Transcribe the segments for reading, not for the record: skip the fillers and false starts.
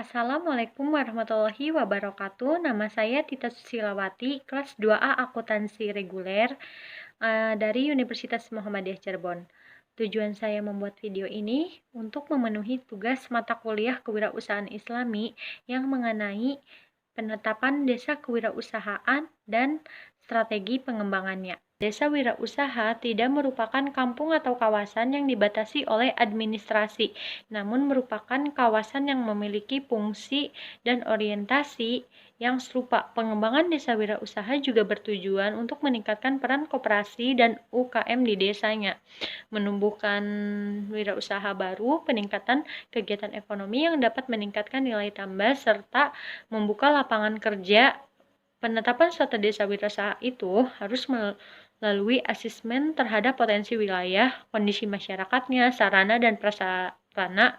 Assalamualaikum warahmatullahi wabarakatuh. Nama saya Tita Susilawati, kelas 2A Akuntansi Reguler dari Universitas Muhammadiyah Cirebon. Tujuan saya membuat video ini untuk memenuhi tugas mata kuliah Kewirausahaan Islami yang mengenai penetapan desa kewirausahaan dan strategi pengembangannya. Desa wirausaha tidak merupakan kampung atau kawasan yang dibatasi oleh administrasi, namun merupakan kawasan yang memiliki fungsi dan orientasi yang serupa. Pengembangan desa wirausaha juga bertujuan untuk meningkatkan peran koperasi dan UKM di desanya, menumbuhkan wirausaha baru, peningkatan kegiatan ekonomi yang dapat meningkatkan nilai tambah, serta membuka lapangan kerja. Penetapan suatu desa wirausaha itu harus melalui asesmen terhadap potensi wilayah, kondisi masyarakatnya, sarana dan prasarana,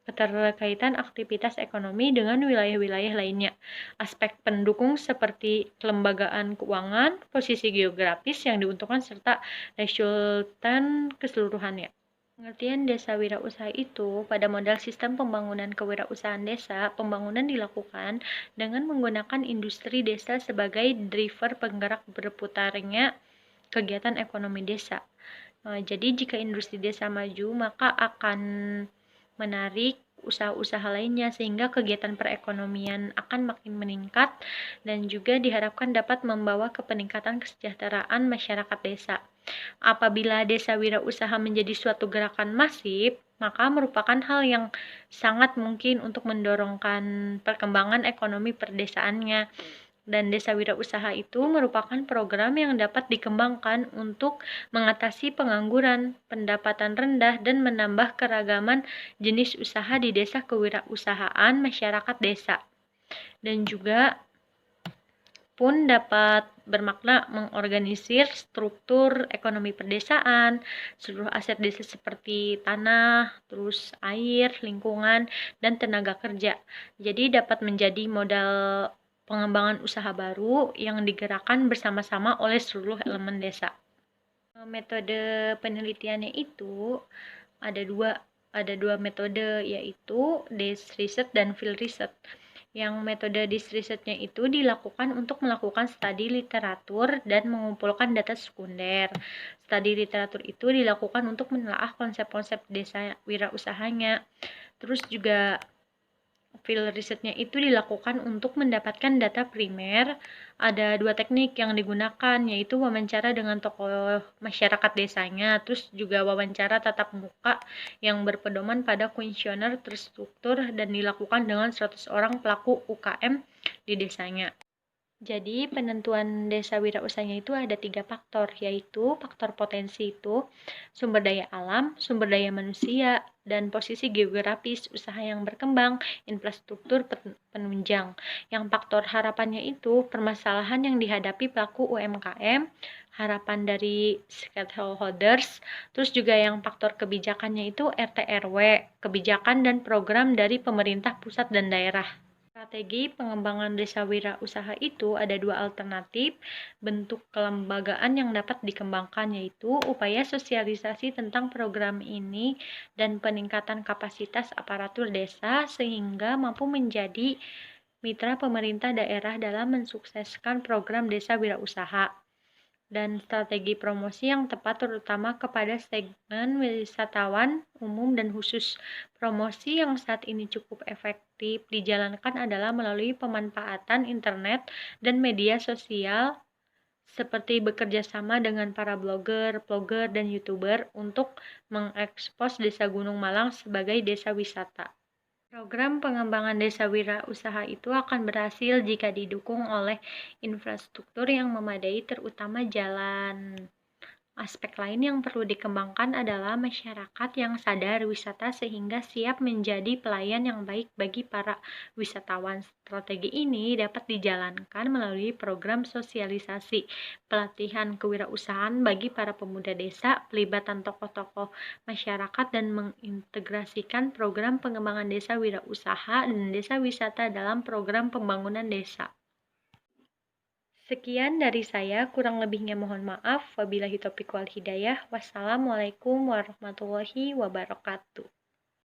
keterkaitan aktivitas ekonomi dengan wilayah-wilayah lainnya, aspek pendukung seperti kelembagaan keuangan, posisi geografis yang diuntungkan, serta resultan keseluruhannya. Pengertian desa wirausaha itu, pada modal sistem pembangunan kewirausahaan desa, pembangunan dilakukan dengan menggunakan industri desa sebagai driver penggerak berputarnya kegiatan ekonomi desa. Jadi jika industri desa maju, maka akan menarik usaha-usaha lainnya sehingga kegiatan perekonomian akan makin meningkat dan juga diharapkan dapat membawa ke peningkatan kesejahteraan masyarakat desa. Apabila desa wirausaha menjadi suatu gerakan masif, maka merupakan hal yang sangat mungkin untuk mendorongkan perkembangan ekonomi perdesaannya. Dan desa wirausaha itu merupakan program yang dapat dikembangkan untuk mengatasi pengangguran, pendapatan rendah, dan menambah keragaman jenis usaha di desa kewirausahaan masyarakat desa. Dan juga pun dapat bermakna mengorganisir struktur ekonomi perdesaan, seluruh aset desa seperti tanah, terus air, lingkungan, dan tenaga kerja. Jadi dapat menjadi modal pengembangan usaha baru yang digerakkan bersama-sama oleh seluruh elemen desa. Metode penelitiannya itu ada dua metode, yaitu desk research dan field research. Yang metode desk research-nya itu dilakukan untuk melakukan studi literatur dan mengumpulkan data sekunder. Studi literatur itu dilakukan untuk menelaah konsep-konsep desa wirausahanya. Terus juga field research-nya itu dilakukan untuk mendapatkan data primer. Ada dua teknik yang digunakan, yaitu wawancara dengan tokoh masyarakat desanya, terus juga wawancara tatap muka yang berpedoman pada kuesioner terstruktur dan dilakukan dengan 100 orang pelaku UKM di desanya. Jadi penentuan desa wirausahanya itu ada 3 faktor, yaitu faktor potensi itu sumber daya alam, sumber daya manusia, dan posisi geografis usaha yang berkembang, infrastruktur penunjang. Yang faktor harapannya itu permasalahan yang dihadapi pelaku UMKM, harapan dari stakeholders, terus juga yang faktor kebijakannya itu RT RW, kebijakan dan program dari pemerintah pusat dan daerah. Strategi pengembangan desa wirausaha itu ada dua alternatif bentuk kelembagaan yang dapat dikembangkan, yaitu upaya sosialisasi tentang program ini dan peningkatan kapasitas aparatur desa sehingga mampu menjadi mitra pemerintah daerah dalam mensukseskan program desa wirausaha. Dan strategi promosi yang tepat terutama kepada segmen wisatawan umum dan khusus. Promosi yang saat ini cukup efektif dijalankan adalah melalui pemanfaatan internet dan media sosial seperti bekerja sama dengan para blogger, dan YouTuber untuk mengekspos Desa Gunung Malang sebagai desa wisata. Program pengembangan desa wirausaha itu akan berhasil jika didukung oleh infrastruktur yang memadai, terutama jalan. Aspek lain yang perlu dikembangkan adalah masyarakat yang sadar wisata sehingga siap menjadi pelayan yang baik bagi para wisatawan. Strategi ini dapat dijalankan melalui program sosialisasi, pelatihan kewirausahaan bagi para pemuda desa, pelibatan tokoh-tokoh masyarakat, dan mengintegrasikan program pengembangan desa wirausaha dan desa wisata dalam program pembangunan desa. Sekian dari saya, kurang lebihnya mohon maaf. Wabillahi taufiq wal hidayah. Wassalamualaikum warahmatullahi wabarakatuh.